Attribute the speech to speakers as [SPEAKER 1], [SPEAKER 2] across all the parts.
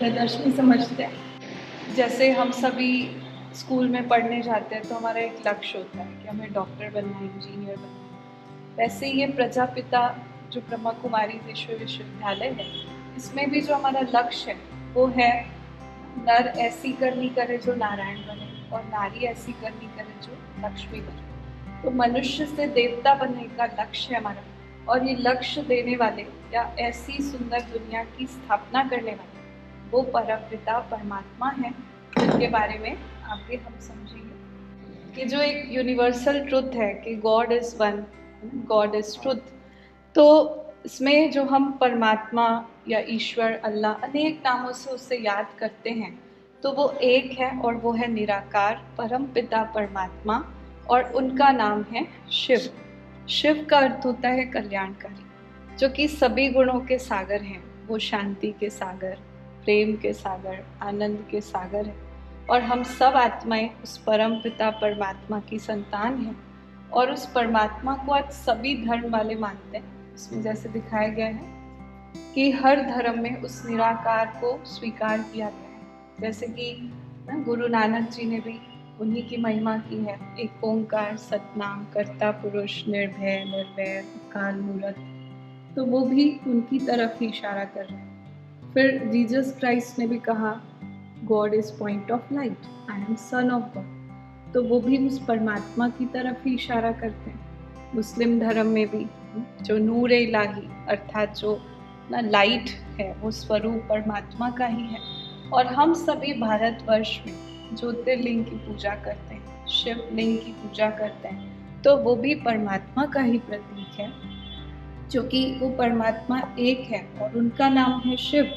[SPEAKER 1] प्रदर्शनी समझते हैं। जैसे हम सभी स्कूल में पढ़ने जाते हैं तो हमारा एक लक्ष्य होता है कि हमें डॉक्टर बनना है, इंजीनियर बनना है। वैसे ही ये प्रजापिता जो ब्रह्मा कुमारी विश्वविद्यालय है, इसमें भी जो हमारा लक्ष्य है वो है नर ऐसी करनी करे जो नारायण बने और नारी ऐसी करनी करे जो लक्ष्मी बने। तो मनुष्य से देवता बनने का लक्ष्य है हमारा, और ये लक्ष्य देने वाले या ऐसी सुंदर दुनिया की स्थापना करने वाले वो परमपिता परमात्मा है, जिनके बारे में आगे हम समझेंगे कि जो एक यूनिवर्सल ट्रुथ है कि God is one, God is truth. तो इसमें जो हम परमात्मा या ईश्वर, अल्लाह, अनेक नामों से उसे याद करते हैं, तो वो एक है और वो है निराकार परमपिता परमात्मा, और उनका नाम है शिव। शिव का अर्थ होता है कल्याणकारी, जो कि सभी गुणों के सागर हैं। वो शांति के सागर, प्रेम के सागर, आनंद के सागर है, और हम सब आत्माएं उस परम पिता परमात्मा की संतान हैं। और उस परमात्मा को आज सभी धर्म वाले मानते हैं। इसमें जैसे दिखाया गया है कि हर धर्म में उस निराकार को स्वीकार किया गया है। जैसे कि गुरु नानक जी ने भी उन्हीं की महिमा की है, एक ओंकार सतनाम कर्ता पुरुष निर्भय निर्वैर अकाल मूरत। तो वो भी उनकी तरफ ही इशारा कर रहे हैं। फिर जीसस क्राइस्ट ने भी कहा God is point of light, I am son of God. तो वो भी उस परमात्मा की तरफ ही इशारा करते हैं। मुस्लिम धर्म में भी जो नूर इलाही अर्थात जो ना लाइट है वो स्वरूप परमात्मा का ही है। और हम सभी भारतवर्ष में ज्योतिर्लिंग की पूजा करते हैं, शिवलिंग की पूजा करते हैं, तो वो भी परमात्मा का ही प्रतीक है, जो कि वो परमात्मा एक है और उनका नाम है शिव।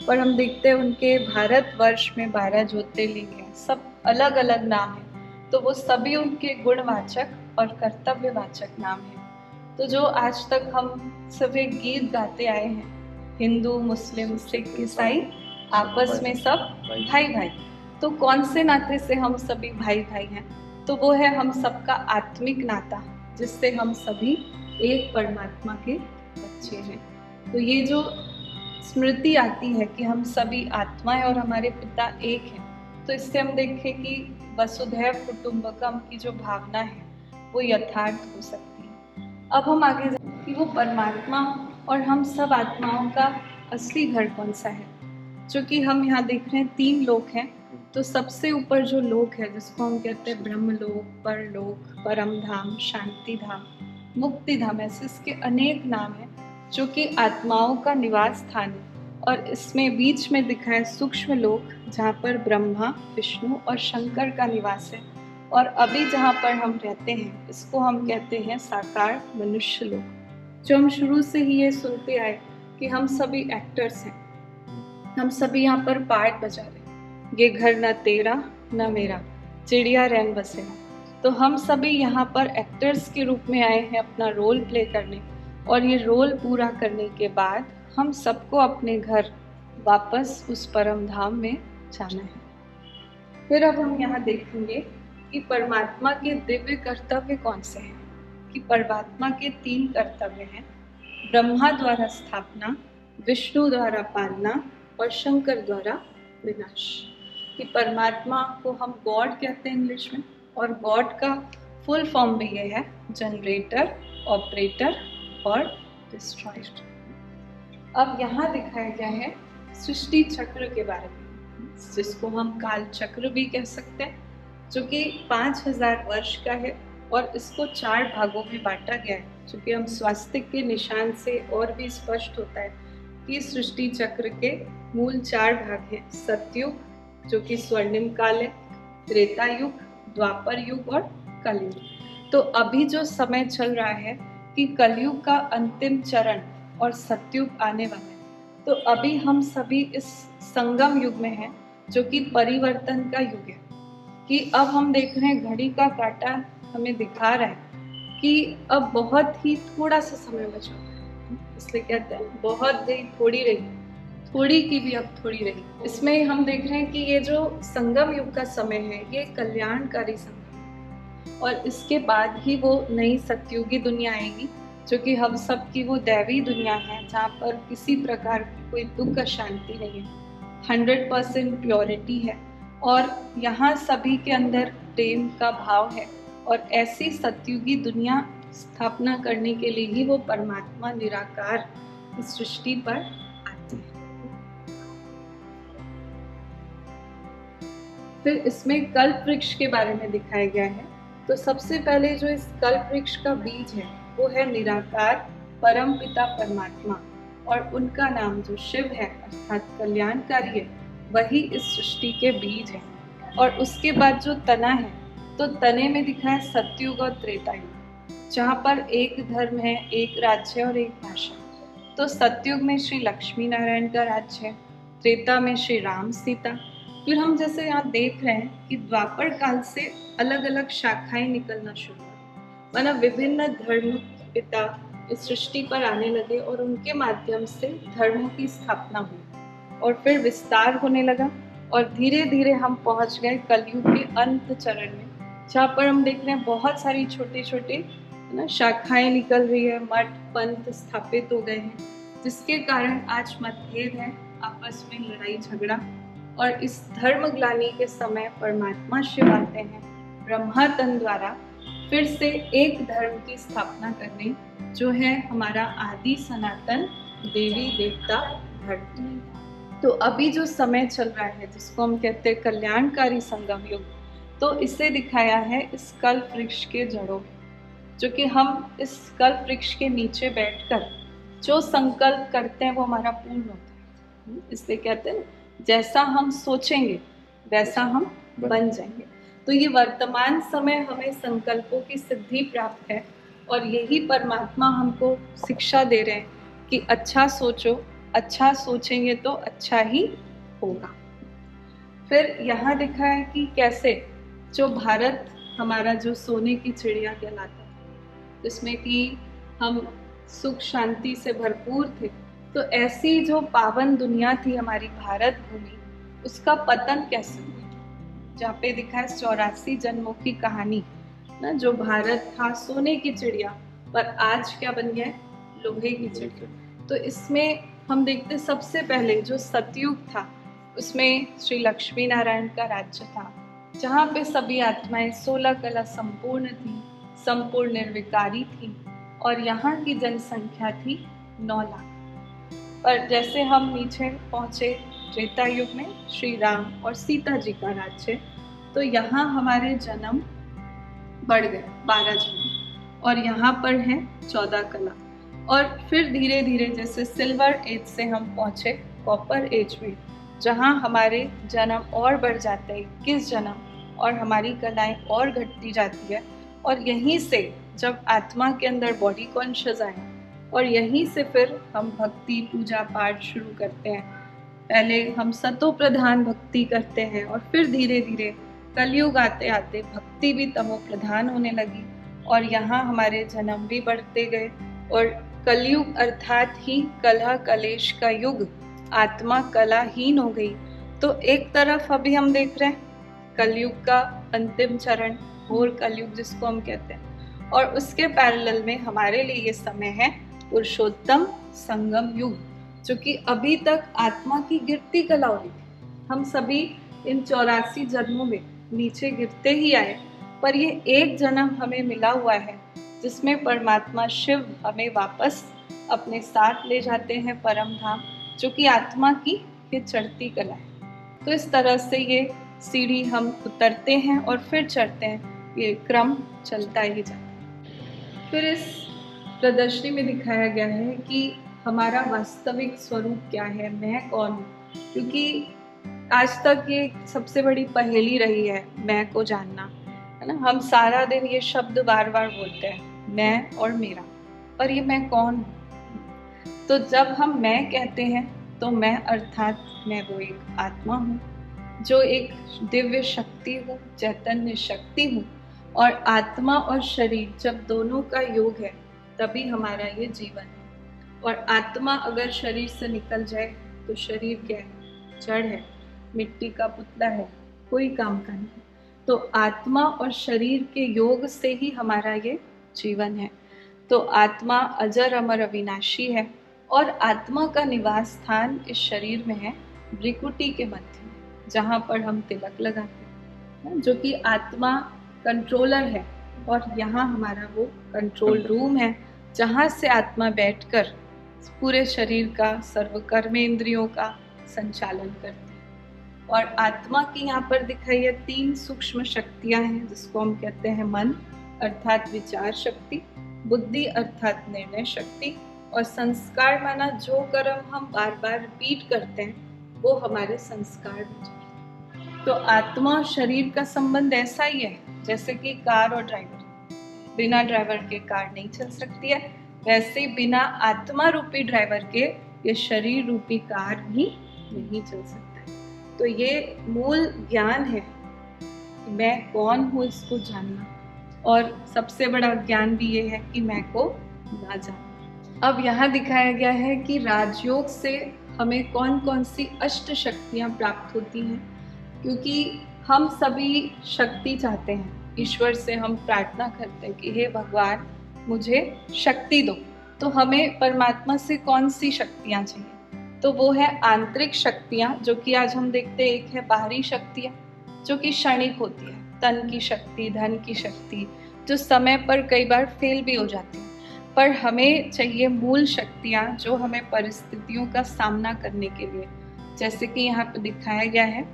[SPEAKER 1] पर हम देखते हैं उनके भारतवर्ष में 12 ज्योतिर्लिंग हैं, सब अलग अलग नाम हैं, तो वो सभी उनके गुणवाचक और कर्तव्यवाचक नाम हैं। तो जो आज तक हम सभी गीत गाते आए हैं, हिंदू मुस्लिम सिख ईसाई आपस में सब भाई भाई, तो कौन से नाते से हम सभी भाई भाई हैं? तो वो है हम सबका आत्मिक नाता, जिससे हम सभी एक परमात्मा के बच्चे हैं। तो ये जो स्मृति आती है कि हम सभी आत्माएं और हमारे पिता एक हैं, तो इससे हम देखें कि वसुधैव कुटुंबकम की जो भावना है वो यथार्थ हो सकती है। अब हम आगे जाएं कि वो परमात्मा और हम सब आत्माओं का असली घर कौन सा है। जो कि हम यहाँ देख रहे हैं 3 लोक हैं। तो सबसे ऊपर जो लोक है जिसको हम कहते हैं ब्रह्मलोक, परलोक, परम धाम, शांति धाम, मुक्ति धाम, ऐसे इसके अनेक नाम हैं, जो कि आत्माओं का निवास स्थान है। और इसमें बीच में दिखा है सूक्ष्म लोक, जहाँ पर ब्रह्मा, विष्णु और शंकर का निवास है। और अभी जहाँ पर हम रहते हैं इसको हम कहते हैं साकार मनुष्य लोक। जो हम शुरू से ही ये सुनते आए कि हम सभी एक्टर्स हैं, हम सभी यहाँ पर पार्ट बजा रहे हैं। ये घर न तेरा न मेरा, चिड़िया रैन बसेरा। तो हम सभी यहाँ पर एक्टर्स के रूप में आए हैं अपना रोल प्ले करने, और ये रोल पूरा करने के बाद हम सबको अपने घर वापस उस परम धाम में जाना है। फिर अब हम यहाँ देखेंगे कि परमात्मा के दिव्य कर्तव्य कौन से हैं। कि परमात्मा के 3 कर्तव्य हैं, ब्रह्मा द्वारा स्थापना, विष्णु द्वारा पालना और शंकर द्वारा विनाश। कि परमात्मा को हम गॉड कहते हैं इंग्लिश में, और गॉड का फुल फॉर्म भी ये है जनरेटर, ऑपरेटर और डिस्ट्रॉयर। अब यहाँ दिखाया गया है सृष्टि चक्र के बारे में, जिसको हम काल चक्र भी कह सकते हैं, जो कि 5000 वर्ष का है। और इसको 4 भागों में बांटा गया है, जो कि हम स्वास्तिक के निशान से और भी स्पष्ट होता है कि सृष्टि चक्र के मूल 4 भाग हैं। सतयुग जो कि स्वर्णिम काल है, त्रेता युग, द्वापर युग और कलयुग। तो अभी जो समय चल रहा है कि कलयुग का अंतिम चरण और सतयुग आने वाला है। तो अभी हम सभी इस संगम युग में हैं, जो कि परिवर्तन का युग है। कि अब हम देख रहे हैं घड़ी का कांटा हमें दिखा रहा है कि अब बहुत ही थोड़ा सा समय बचा है, इसलिए कहते हैं बहुत गई थोड़ी रही, थोड़ी की भी अब थोड़ी रही। इसमें हम देख रहे हैं कि ये जो संगम युग का समय है ये कल्याणकारी संगम है, और इसके बाद ही वो नई सतयुगी दुनिया आएगी, जो कि हम सब की वो दैवी दुनिया है, जहाँ पर किसी प्रकार की कोई दुख शांति नहीं है। 100% प्योरिटी है और यहाँ सभी के अंदर प्रेम का भाव है। और ऐसी सतयुगी दुनिया स्थापना करने के लिए ही वो परमात्मा निराकार इस सृष्टि पर आते हैं। फिर इसमें कल्प वृक्ष के बारे में दिखाया गया है। तो सबसे पहले जो इस कल्प वृक्ष का बीज है वो है निराकार परम पिता परमात्मा, और उनका नाम जो शिव है अर्थात कल्याणकारी है, वही इस सृष्टि के बीज है। और उसके बाद जो तना है, तो तने में दिखा है सतयुग और त्रेता युग, जहाँ पर एक धर्म है, एक राज्य और एक भाषा। तो सतयुग में श्री लक्ष्मी नारायण का राज्य है, त्रेता में श्री राम सीता। फिर हम जैसे यहाँ देख रहे हैं कि द्वापर काल से अलग अलग शाखाएं निकलना शुरू हुई, मतलब विभिन्न धर्म पिता इस सृष्टि पर आने लगे और उनके माध्यम से धर्मों की स्थापना हुई और फिर विस्तार होने लगा। और धीरे धीरे हम पहुंच गए कलयुग के अंत चरण में, जहाँ पर हम देख रहे हैं बहुत सारी छोटे छोटे शाखाएं निकल रही है, मठ पंथ स्थापित हो गए हैं, जिसके कारण आज मतभेद है, आपस में लड़ाई झगड़ा। और इस धर्म ग्लानि के समय परमात्मा शिव आते हैं ब्रह्मा तन द्वारा फिर से एक धर्म की स्थापना करने, जो है हमारा आदि सनातन देवी देवता धर्म। तो अभी जो समय चल रहा है जिसको हम कहते हैं कल्याणकारी संगम युग, तो इसे दिखाया है इस कल्प वृक्ष के जड़ों में, जो कि हम इस कल्प वृक्ष के नीचे बैठकर जो संकल्प करते हैं वो हमारा पूर्ण होता है। इसलिए कहते हैं जैसा हम सोचेंगे वैसा हम बन जाएंगे। तो ये वर्तमान समय हमें संकल्पों की सिद्धि प्राप्त है और यही परमात्मा हमको शिक्षा दे रहे हैं कि अच्छा सोचो, अच्छा सोचेंगे तो अच्छा ही होगा। फिर यहाँ दिखा है कि कैसे जो भारत हमारा जो सोने की चिड़िया कहलाता है, जिसमें कि हम सुख शांति से भरपूर थे, तो ऐसी जो पावन दुनिया थी हमारी भारत भूमि, उसका पतन कैसे हुआ, जहाँ पे दिखा है 84 जन्मों की कहानी ना। जो भारत था सोने की चिड़िया, पर आज क्या बन गया है, लोहे की चिड़िया। तो इसमें हम देखते सबसे पहले जो सतयुग था उसमें श्री लक्ष्मी नारायण का राज्य था, जहाँ पे सभी आत्माएं 16 कला संपूर्ण थी, संपूर्ण निर्विकारी थी और यहाँ की जनसंख्या थी 9 लाख। पर जैसे हम नीचे पहुँचे त्रेता युग में श्री राम और सीता जी का राज्य, तो यहाँ हमारे जन्म बढ़ गए 12 जन्म और यहाँ पर है 14 कला। और फिर धीरे धीरे जैसे सिल्वर एज से हम पहुँचे कॉपर एज में, जहाँ हमारे जन्म और बढ़ जाते हैं 21 जन्म और हमारी कलाएं और घटती जाती है। और यहीं से जब आत्मा के अंदर बॉडी कॉन्शियस आए और यहीं से फिर हम भक्ति पूजा पाठ शुरू करते हैं। पहले हम सतो प्रधान भक्ति करते हैं और फिर धीरे धीरे कलयुग आते आते भक्ति भी तमो प्रधान होने लगी और यहाँ हमारे जन्म भी बढ़ते गए। और कलयुग अर्थात ही कलह कलेश का युग, आत्मा कलाहीन हो गई। तो एक तरफ अभी हम देख रहे हैं कलयुग का अंतिम चरण घोर कलयुग जिसको हम कहते हैं, और उसके पैरेलल में हमारे लिए ये समय है पुरुषोत्तम संगम युग, जो कि अभी तक आत्मा की गिरती कला हो रही थी। हम सभी इन 84 जन्मों में नीचे गिरते ही आए, पर ये एक जन्म हमें मिला हुआ है जिसमें परमात्मा शिव हमें वापस अपने साथ ले जाते हैं परम धाम, जो कि आत्मा की ये चढ़ती कला है। तो इस तरह से ये सीढ़ी हम उतरते हैं और फिर चढ़ते हैं, ये क्रम चलता ही जाता है। फिर इस प्रदर्शनी में दिखाया गया है कि हमारा वास्तविक स्वरूप क्या है, मैं कौन हूँ, क्योंकि आज तक ये सबसे बड़ी पहेली रही है मैं को जानना, है ना। हम सारा दिन ये शब्द बार बार बोलते हैं मैं और मेरा, पर ये मैं कौन हूँ। तो जब हम मैं कहते हैं तो मैं अर्थात मैं वो एक आत्मा हूँ, जो एक दिव्य शक्ति हूँ, चैतन्य शक्ति हूँ। और आत्मा और शरीर जब दोनों का योग है तभी हमारा ये जीवन है। और आत्मा अगर शरीर से निकल जाए तो शरीर क्या है, जड़ है, मिट्टी का पुतला है, कोई काम का नहीं। तो आत्मा और शरीर के योग से ही हमारा ये जीवन है। तो आत्मा अजर अमर अविनाशी है और आत्मा का निवास स्थान इस शरीर में है, भ्रिकुटी के मध्य में, जहाँ पर हम तिलक लगाते हैं, जो कि आत्मा कंट्रोलर है, और यहाँ हमारा वो कंट्रोल रूम है जहाँ से आत्मा बैठकर पूरे शरीर का, सर्व कर्मेंद्रियों का संचालन करती है। और आत्मा की यहाँ पर दिखाई है 3 सूक्ष्म शक्तियाँ हैं, जिसको हम कहते हैं मन अर्थात विचार शक्ति, बुद्धि अर्थात निर्णय शक्ति, और संस्कार माना जो कर्म हम बार बार रिपीट करते हैं वो हमारे संस्कार बन जाते हैं। तो आत्मा और शरीर का संबंध ऐसा ही है जैसे कि कार और ड्राइवर, बिना ड्राइवर के कार नहीं चल सकती है, वैसे बिना आत्मा रूपी ड्राइवर के ये शरीर रूपी कार भी नहीं चल सकता है। तो ये मूल ज्ञान है कि मैं कौन हूँ इसको जानना, और सबसे बड़ा ज्ञान भी ये है कि मैं को ना जानना। अब यहाँ दिखाया गया है कि राजयोग से हमें कौन कौन सी अष्ट शक्तियाँ प्राप्त होती हैं, क्योंकि हम सभी शक्ति चाहते हैं। ईश्वर से हम प्रार्थना करते हैं कि हे भगवान मुझे शक्ति दो। तो हमें परमात्मा से कौन सी शक्तियाँ चाहिए, तो वो है आंतरिक शक्तियाँ, जो कि आज हम देखते हैं। एक है बाहरी शक्तियाँ जो कि क्षणिक होती है, तन की शक्ति, धन की शक्ति, जो समय पर कई बार फेल भी हो जाती है। पर हमें चाहिए मूल शक्तियाँ जो हमें परिस्थितियों का सामना करने के लिए, जैसे कि यहाँ पे दिखाया गया है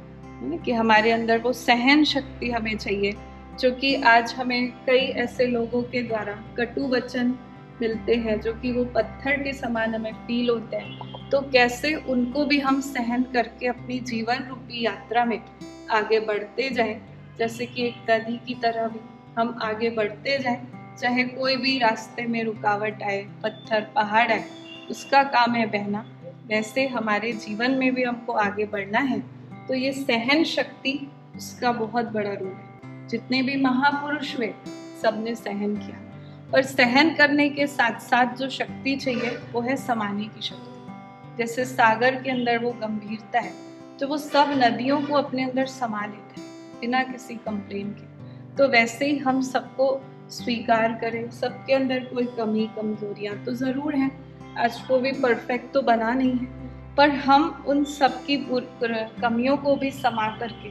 [SPEAKER 1] कि हमारे अंदर वो सहन शक्ति हमें चाहिए, जो कि आज हमें कई ऐसे लोगों के द्वारा कटु वचन मिलते हैं जो कि वो पत्थर के समान हमें फील होते हैं। तो कैसे उनको भी हम सहन करके अपनी जीवन रूपी यात्रा में आगे बढ़ते जाएं, जैसे कि एक नदी की तरह भी हम आगे बढ़ते जाएं, चाहे कोई भी रास्ते में रुकावट आए, पत्थर पहाड़ आए, उसका काम है बहना। वैसे हमारे जीवन में भी हमको आगे बढ़ना है, तो ये सहन शक्ति उसका बहुत बड़ा रोल है। जितने भी महापुरुष हुए सबने सहन किया, और सहन करने के साथ साथ जो शक्ति चाहिए वो है समाने की शक्ति। जैसे सागर के अंदर वो गंभीरता है, तो वो सब नदियों को अपने अंदर समा लेता है बिना किसी कंप्लेन के। तो वैसे ही हम सबको स्वीकार करें, सबके अंदर कोई कमी कमजोरियां तो ज़रूर हैं, आज को भी परफेक्ट तो बना नहीं है, पर हम उन सब की कमियों को भी समा करके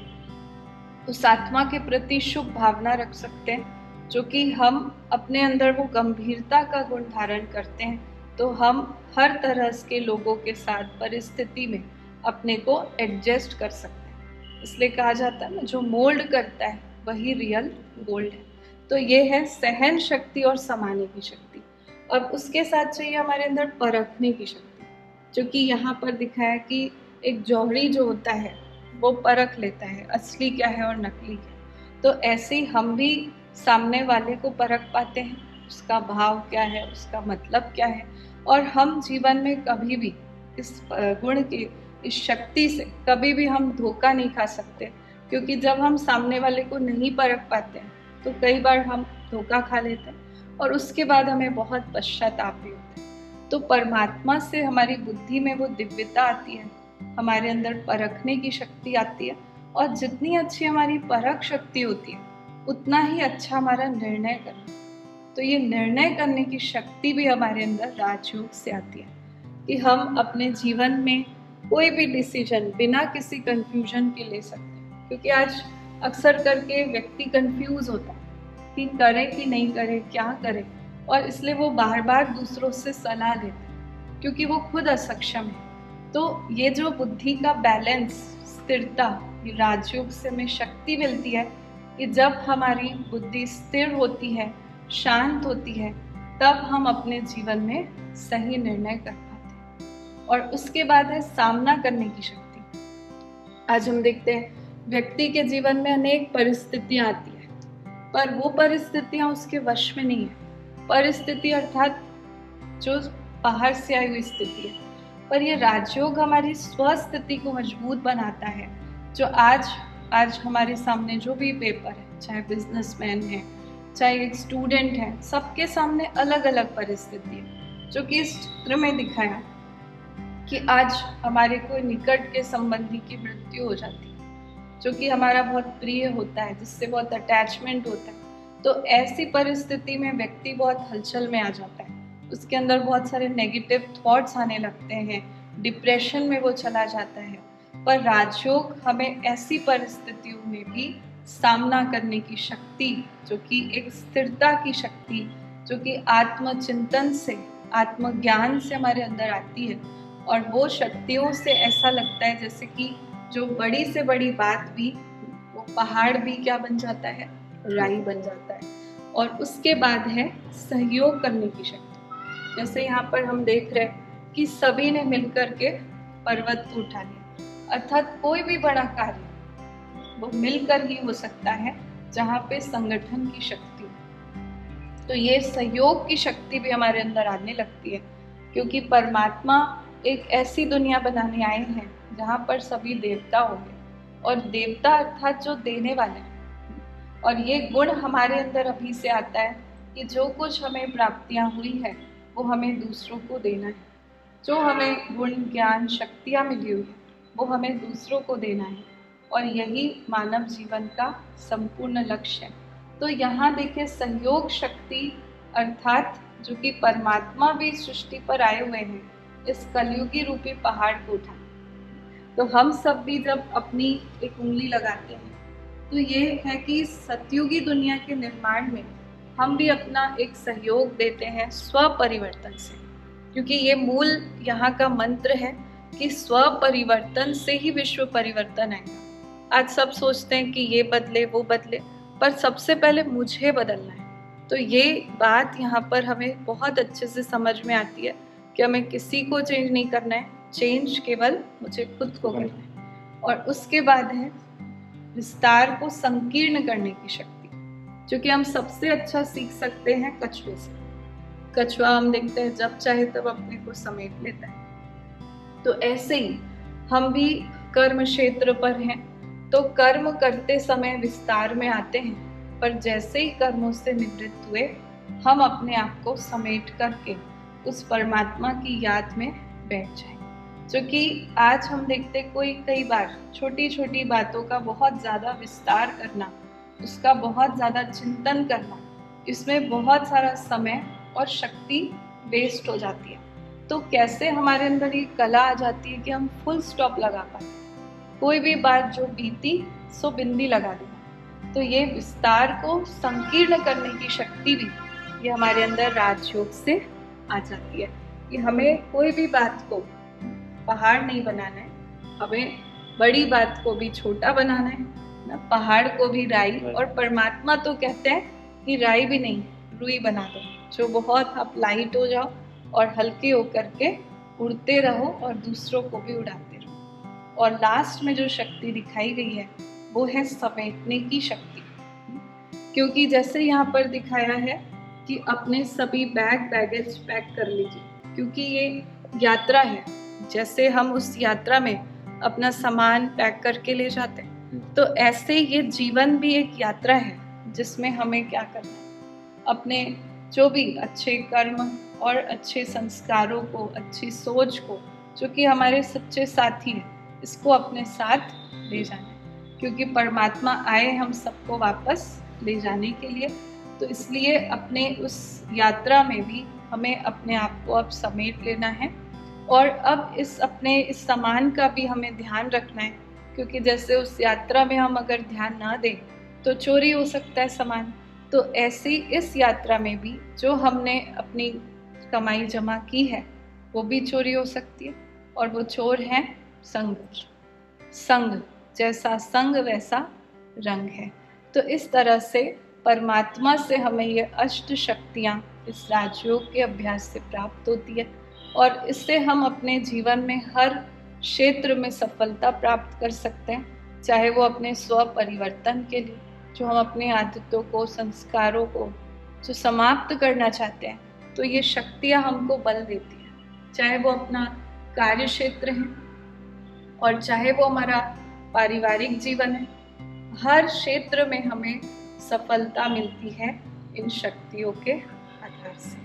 [SPEAKER 1] उस आत्मा के प्रति शुभ भावना रख सकते हैं, जो कि हम अपने अंदर वो गंभीरता का गुण धारण करते हैं, तो हम हर तरह के लोगों के साथ परिस्थिति में अपने को एडजस्ट कर सकते हैं। इसलिए कहा जाता है ना, जो मोल्ड करता है वही रियल गोल्ड है। तो ये है सहन शक्ति और समाने की शक्ति। अब उसके साथ चाहिए हमारे अंदर परखने की शक्ति, जो कि यहाँ पर दिखाया कि एक जौहरी जो होता है वो परख लेता है असली क्या है और नकली क्या है। तो ऐसे ही हम भी सामने वाले को परख पाते हैं, उसका भाव क्या है, उसका मतलब क्या है, और हम जीवन में कभी भी इस गुण की, इस शक्ति से कभी भी हम धोखा नहीं खा सकते, क्योंकि जब हम सामने वाले को नहीं परख पाते हैं तो कई बार हम धोखा खा लेते हैं और उसके बाद हमें बहुत पश्चाताप भी होता है। तो परमात्मा से हमारी बुद्धि में वो दिव्यता आती है, हमारे अंदर परखने की शक्ति आती है, और जितनी अच्छी हमारी परख शक्ति होती है उतना ही अच्छा हमारा निर्णय करना। तो ये निर्णय करने की शक्ति भी हमारे अंदर राजयोग से आती है कि हम अपने जीवन में कोई भी डिसीजन बिना किसी कंफ्यूजन के ले सकते हैं। क्योंकि आज अक्सर करके व्यक्ति कंफ्यूज होता है कि करे कि नहीं करे, क्या करे, और इसलिए वो बार बार दूसरों से सलाह लेते हैं क्योंकि वो खुद असक्षम है। तो ये जो बुद्धि का बैलेंस, स्थिरता, ये राजयोग से हमें शक्ति मिलती है कि जब हमारी बुद्धि स्थिर होती है, शांत होती है, तब हम अपने जीवन में सही निर्णय कर पाते हैं। और उसके बाद है सामना करने की शक्ति। आज हम देखते हैं व्यक्ति के जीवन में अनेक परिस्थितियां आती है, पर वो परिस्थितियां उसके वश में नहीं है। परिस्थिति अर्थात जो बाहर से आई हुई स्थिति है, पर ये राजयोग हमारी स्वस्थिति को मजबूत बनाता है। जो आज हमारे सामने जो भी पेपर है, चाहे बिजनेसमैन है, चाहे एक स्टूडेंट है, सबके सामने अलग अलग परिस्थिति है। जो कि इस चित्र में दिखाया कि आज हमारे कोई निकट के संबंधी की मृत्यु हो जाती है, जो कि हमारा बहुत प्रिय होता है, जिससे बहुत अटैचमेंट होता है। तो ऐसी परिस्थिति में व्यक्ति बहुत हलचल में आ जाता है, उसके अंदर बहुत सारे नेगेटिव थॉट्स आने लगते हैं, डिप्रेशन में वो चला जाता है। पर राजयोग हमें ऐसी परिस्थितियों में भी सामना करने की शक्ति, जो कि एक स्थिरता की शक्ति, जो कि आत्मचिंतन से, आत्मज्ञान से हमारे अंदर आती है। और वो शक्तियों से ऐसा लगता है जैसे कि जो बड़ी से बड़ी बात भी, वो पहाड़ भी क्या बन जाता है, राई बन जाता है। और उसके बाद है सहयोग करने की शक्ति। जैसे यहाँ पर हम देख रहे हैं कि सभी ने मिलकर के पर्वत को उठा लिया, अर्थात कोई भी बड़ा कार्य वो मिलकर ही हो सकता है जहाँ पे संगठन की शक्ति हो। तो ये सहयोग की शक्ति भी हमारे अंदर आने लगती है, क्योंकि परमात्मा एक ऐसी दुनिया बनाने आए हैं जहाँ पर सभी देवता होंगे, और देवता अर्थात जो देने वाले हैं। और ये गुण हमारे अंदर अभी से आता है कि जो कुछ हमें प्राप्तियाँ हुई है वो हमें दूसरों को देना है। जो हमें गुण, ज्ञान, शक्तियाँ मिली हुई है वो हमें दूसरों को देना है, और यही मानव जीवन का संपूर्ण लक्ष्य है। तो यहाँ देखिए सहयोग शक्ति अर्थात जो कि परमात्मा भी सृष्टि पर आए हुए हैं इस कलयुगी रूपी पहाड़ को उठा। तो हम सब भी जब अपनी एक उंगली लगाते हैं तो ये है कि सतयुगी दुनिया के निर्माण में हम भी अपना एक सहयोग देते हैं स्वपरिवर्तन से, क्योंकि ये मूल यहाँ का मंत्र है कि स्वपरिवर्तन से ही विश्व परिवर्तन आएगा। आज सब सोचते हैं कि ये बदले वो बदले, पर सबसे पहले मुझे बदलना है। तो ये बात यहाँ पर हमें बहुत अच्छे से समझ में आती है कि हमें किसी को चेंज नहीं करना है, चेंज केवल मुझे खुद को करना है। और उसके बाद है विस्तार को संकीर्ण करने की शक्ति, जो कि हम सबसे अच्छा सीख सकते हैं कछुए से। कछुआ हम देखते हैं जब चाहे तब अपने को समेट लेता है। तो ऐसे ही हम भी कर्म क्षेत्र पर हैं, तो कर्म करते समय विस्तार में आते हैं, पर जैसे ही कर्मों से निवृत्त हुए हम अपने आप को समेट करके उस परमात्मा की याद में बैठ जाएं। जो कि आज हम देखते कोई कई बार छोटी छोटी बातों का बहुत ज़्यादा विस्तार करना, उसका बहुत ज़्यादा चिंतन करना, इसमें बहुत सारा समय और शक्ति वेस्ट हो जाती है। तो कैसे हमारे अंदर ये कला आ जाती है कि हम फुल स्टॉप लगा पाए, कोई भी बात जो बीती सो बिंदी लगा देना। तो ये विस्तार को संकीर्ण करने की शक्ति भी ये हमारे अंदर राजयोग से आ जाती है कि हमें कोई भी बात को पहाड़ नहीं बनाना है, हमें बड़ी बात को भी छोटा बनाना है ना, पहाड़ को भी राई। और परमात्मा तो कहते हैं कि राई भी नहीं, रुई बना दो, जो बहुत आप लाइट हो जाओ और हल्के होकर के उड़ते रहो और दूसरों को भी उड़ाते रहो। और लास्ट में जो शक्ति दिखाई गई है वो है समेटने की शक्ति, क्योंकि जैसे यहाँ पर दिखाया है कि अपने सभी बैगेज पैक कर लीजिए, क्योंकि ये यात्रा है। जैसे हम उस यात्रा में अपना सामान पैक करके ले जाते हैं, तो ऐसे ये जीवन भी एक यात्रा है जिसमें हमें क्या करना है, अपने जो भी अच्छे कर्म और अच्छे संस्कारों को, अच्छी सोच को, जो कि हमारे सच्चे साथी हैं, इसको अपने साथ ले जाना है। क्योंकि परमात्मा आए हम सबको वापस ले जाने के लिए, तो इसलिए अपने उस यात्रा में भी हमें अपने आप को अब समेट लेना है। और अब इस सामान का भी हमें ध्यान रखना है, क्योंकि जैसे उस यात्रा में हम अगर ध्यान ना दें तो चोरी हो सकता है सामान। तो ऐसे इस यात्रा में भी जो हमने अपनी कमाई जमा की है वो भी चोरी हो सकती है, और वो चोर है संग। संग जैसा संग वैसा रंग है। तो इस तरह से परमात्मा से हमें ये अष्ट शक्तियाँ इस राजयोग के अभ्यास से प्राप्त होती है, और इससे हम अपने जीवन में हर क्षेत्र में सफलता प्राप्त कर सकते हैं। चाहे वो अपने स्व परिवर्तन के लिए, जो हम अपने आदतों को, संस्कारों को जो समाप्त करना चाहते हैं, तो ये शक्तियाँ हमको बल देती हैं। चाहे वो अपना कार्य क्षेत्र है और चाहे वो हमारा पारिवारिक जीवन है, हर क्षेत्र में हमें सफलता मिलती है इन शक्तियों के आधार से।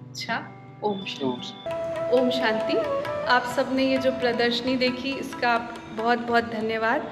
[SPEAKER 1] अच्छा, ओम शांति। आप सबने ये जो प्रदर्शनी देखी इसका बहुत बहुत धन्यवाद।